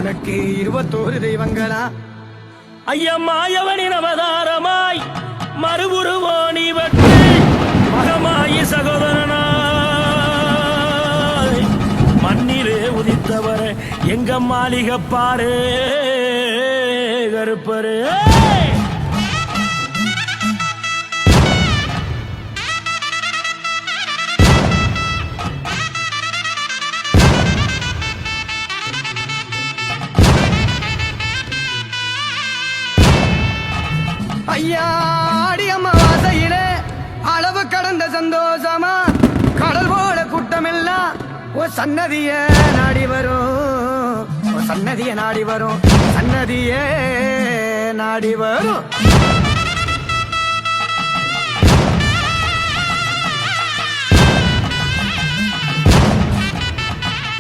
உனக்கு 21 தெய்வங்களா? ஐயம்மாயவனின் அவதாரமாய் மறுபுருவோனி வட்டி மகமாயி சகோதரனாய் மண்ணிலே உதித்தவர் எங்க மாளிகை பாரு கருப்பரு. ஐயா ஆடி அமாவாசையிலே அளவு கடந்த சந்தோஷமா கடல் போல கூட்டமெல்லாம் ஓ சன்னதிய நாடி வரும், ஓ சன்னதிய நாடி வரும், சன்னதிய நாடி வரும்.